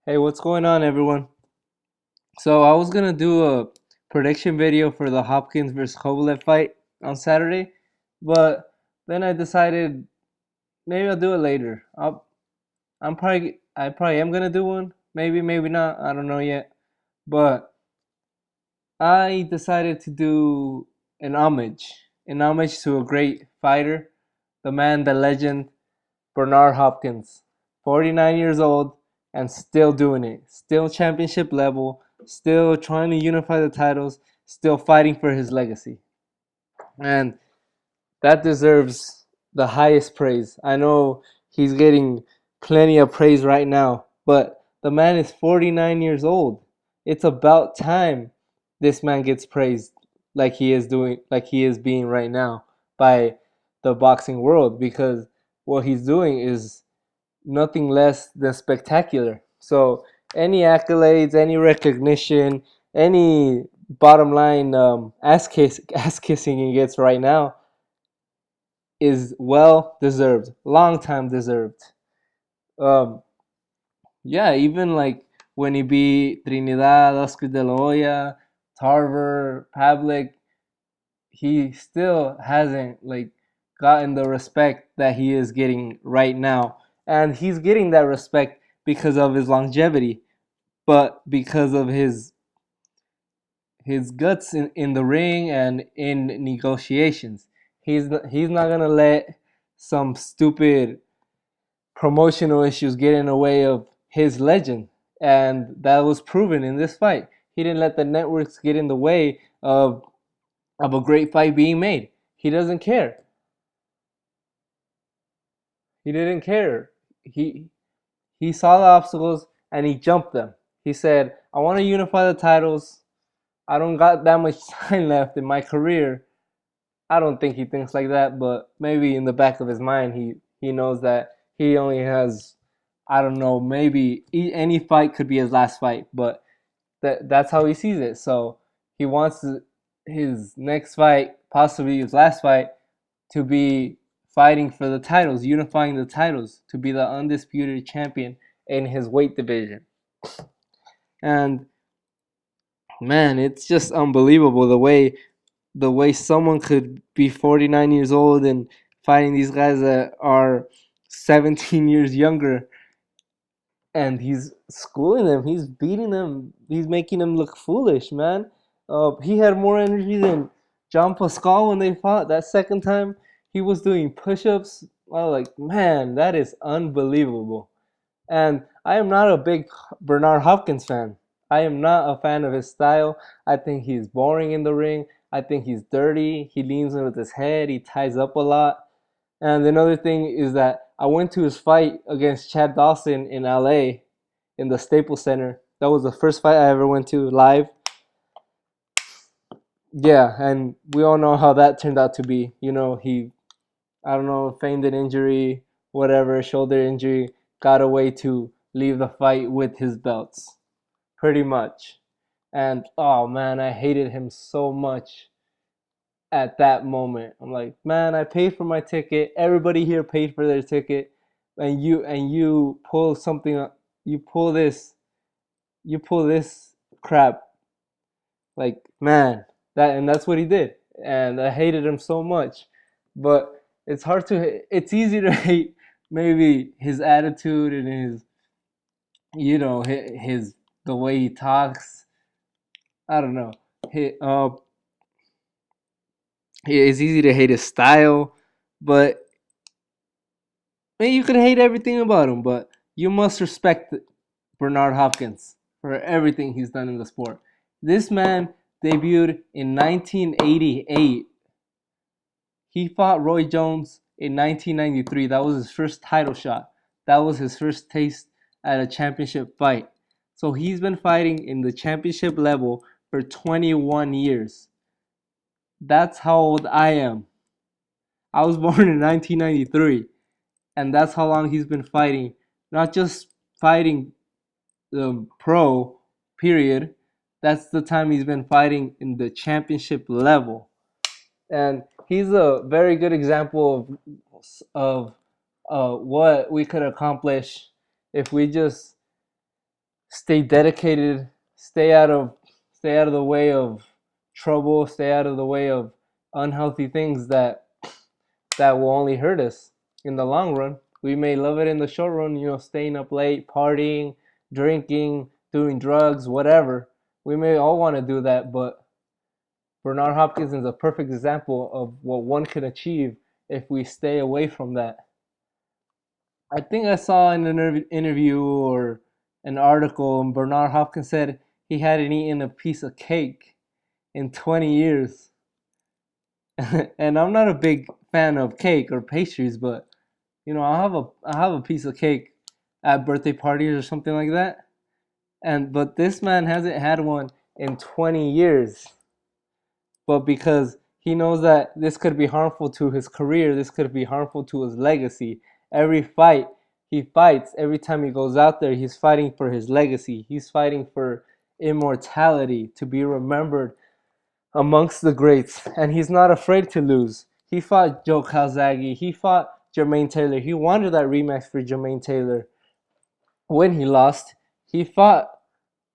Hey, what's going on, everyone? So I was gonna do a prediction video for the Hopkins versus Kovalev fight on Saturday, but then I decided maybe I'll do it later. I probably am gonna do one. Maybe, maybe not. I don't know yet. But I decided to do an homage to a great fighter, the man, the legend, Bernard Hopkins, 49 years old and still doing it. Still championship level, still trying to unify the titles, still fighting for his legacy. And that deserves the highest praise. I know he's getting plenty of praise right now, but the man is 49 years old. It's about time this man gets praised like he is being right now by the boxing world, because what he's doing is nothing less than spectacular. So any accolades, any recognition, any bottom line ass kissing he gets right now is well deserved, long time deserved. Um, yeah, even like when he beat Trinidad, Oscar De La Hoya, Tarver, Pavlik, he still hasn't gotten the respect that he is getting right now, and he's getting that respect because of his longevity, but because of his guts in the ring and in negotiations. He's not gonna let some stupid promotional issues get in the way of his legend, and that was proven in this fight. He didn't let the networks get in the way of a great fight being made. He doesn't care. He didn't care. He he saw the obstacles and he jumped them. He said, "I want to unify the titles. I don't got that much time left in my career." I don't think he thinks like that, but maybe in the back of his mind, he knows that he only has, I don't know, maybe any fight could be his last fight, but that's how he sees it. So he wants his next fight, possibly his last fight, to be fighting for the titles, unifying the titles, to be the undisputed champion in his weight division. And man, it's just unbelievable the way someone could be 49 years old and fighting these guys that are 17 years younger, and he's schooling them, he's beating them, he's making them look foolish, man. He had more energy than John Pascal when they fought that second time. He was doing push-ups. I was like, man, that is unbelievable. And I am not a big Bernard Hopkins fan. I am not a fan of his style. I think he's boring in the ring. I think he's dirty. He leans in with his head. He ties up a lot. And another thing is that I went to his fight against Chad Dawson in LA in the Staples Center. That was the first fight I ever went to live. Yeah, and we all know how that turned out to be. I don't know, feigned an injury, whatever, shoulder injury, got away to leave the fight with his belts, pretty much. And oh man, I hated him so much at that moment. I'm like, man, I paid for my ticket. Everybody here paid for their ticket, and you pull something, you pull this, you pull this crap. Like, man, that's what he did, and I hated him so much. But it's easy to hate maybe his attitude and his the way he talks. I don't know. It's easy to hate his style, but man, you could hate everything about him, but you must respect Bernard Hopkins for everything he's done in the sport. This man debuted in 1988. He fought Roy Jones in 1993. That was his first title shot. That was his first taste at a championship fight. So he's been fighting in the championship level for 21 years. That's how old I am. I was born in 1993, and that's how long he's been fighting. Not just fighting the pro, period. That's the time he's been fighting in the championship level. And he's a very good example of what we could accomplish if we just stay dedicated, stay out of the way of trouble, stay out of the way of unhealthy things that will only hurt us in the long run. We may love it in the short run, staying up late, partying, drinking, doing drugs, whatever. We may all want to do that, but Bernard Hopkins is a perfect example of what one can achieve if we stay away from that. I think I saw in an interview or an article, and Bernard Hopkins said he hadn't eaten a piece of cake in 20 years. And I'm not a big fan of cake or pastries, but I'll have a piece of cake at birthday parties or something like that. But this man hasn't had one in 20 years. But because he knows that this could be harmful to his career, this could be harmful to his legacy. Every fight he fights, every time he goes out there, he's fighting for his legacy. He's fighting for immortality, to be remembered amongst the greats, and he's not afraid to lose. He fought Joe Calzaghe, he fought Jermaine Taylor. He wanted that rematch for Jermaine Taylor. When he lost, he fought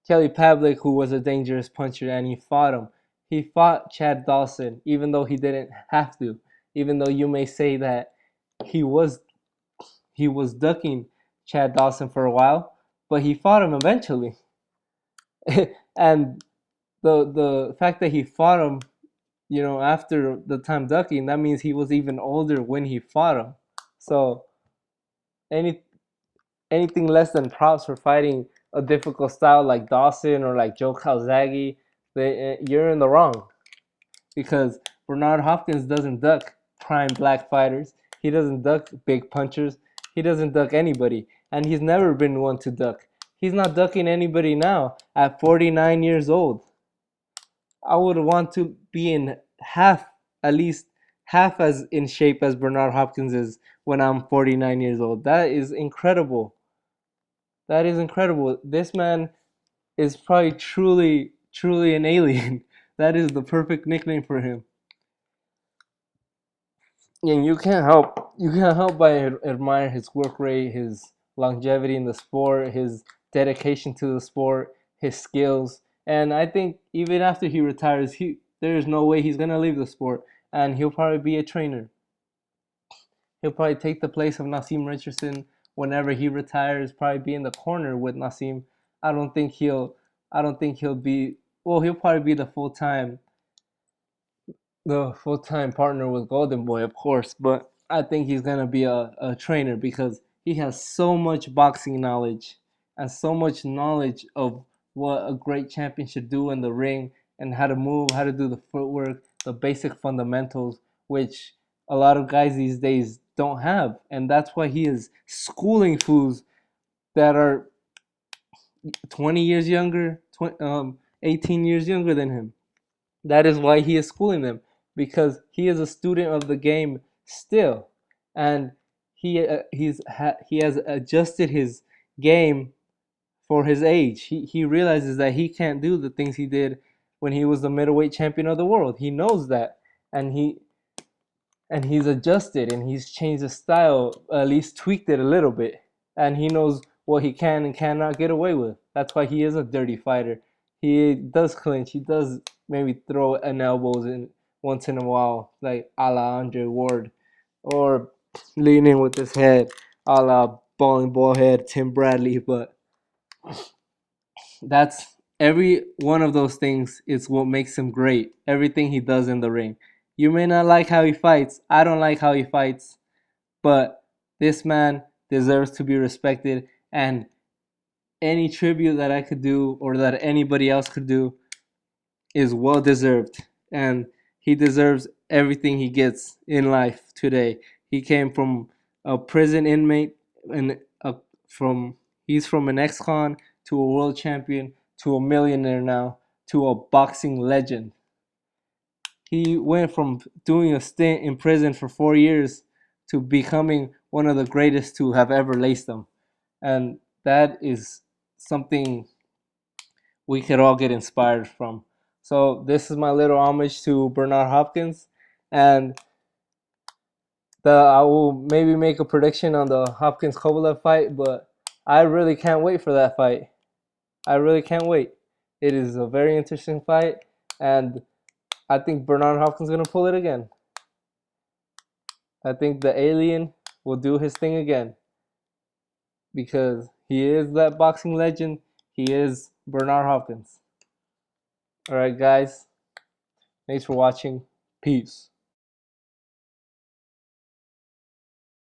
Kelly Pavlik, who was a dangerous puncher, and he fought him. He fought Chad Dawson, even though he didn't have to. Even though you may say that he was he was ducking Chad Dawson for a while, but he fought him eventually. And the fact that he fought him, after the time ducking, that means he was even older when he fought him. So any anything less than props for fighting a difficult style like Dawson or like Joe Calzaghe, you're in the wrong, because Bernard Hopkins doesn't duck prime black fighters. He doesn't duck big punchers. He doesn't duck anybody, and he's never been one to duck. He's not ducking anybody now at 49 years old. I would want to be in at least half as in shape as Bernard Hopkins is when I'm 49 years old. That is incredible. That is incredible. This man is probably truly, truly an alien. That is the perfect nickname for him. And you can't help but admire his work rate, his longevity in the sport, his dedication to the sport, his skills. And I think even after he retires, there is no way he's gonna leave the sport, and he'll probably be a trainer. He'll probably take the place of Nassim Richardson whenever he retires. Probably be in the corner with Nassim. I don't think he'll. I don't think he'll be. Well, he'll probably be the full time partner with Golden Boy, of course. But I think he's gonna be a trainer because he has so much boxing knowledge and so much knowledge of what a great champion should do in the ring and how to move, how to do the footwork, the basic fundamentals, which a lot of guys these days don't have. And that's why he is schooling fools that are 20 years younger, 18 years younger than him. That is why he is schooling them, because he is a student of the game still, and he has adjusted his game for his age. He realizes that he can't do the things he did when he was the middleweight champion of the world. He knows that, and he's adjusted and he's changed the style, at least tweaked it a little bit, and he knows what he can and cannot get away with. That's why he is a dirty fighter. He does clinch. He does maybe throw an elbows in once in a while, like a la Andre Ward, or lean in with his head, a la bowling ball head Tim Bradley. But that's every one of those things is what makes him great. Everything he does in the ring. You may not like how he fights. I don't like how he fights, but this man deserves to be respected, and any tribute that I could do or that anybody else could do is well deserved, and he deserves everything he gets in life today. He came from a prison inmate, and from he's from an ex-con to a world champion to a millionaire now to a boxing legend. He went from doing a stint in prison for 4 years to becoming one of the greatest to have ever laced them, and that is something we could all get inspired from. So this is my little homage to Bernard Hopkins, and I will maybe make a prediction on the Hopkins Kovalev fight, but I really can't wait for that fight. I really can't wait. It is a very interesting fight, and I think Bernard Hopkins is gonna pull it again. I think the alien will do his thing again because he is that boxing legend. He is Bernard Hopkins. All right, guys. Thanks for watching. Peace.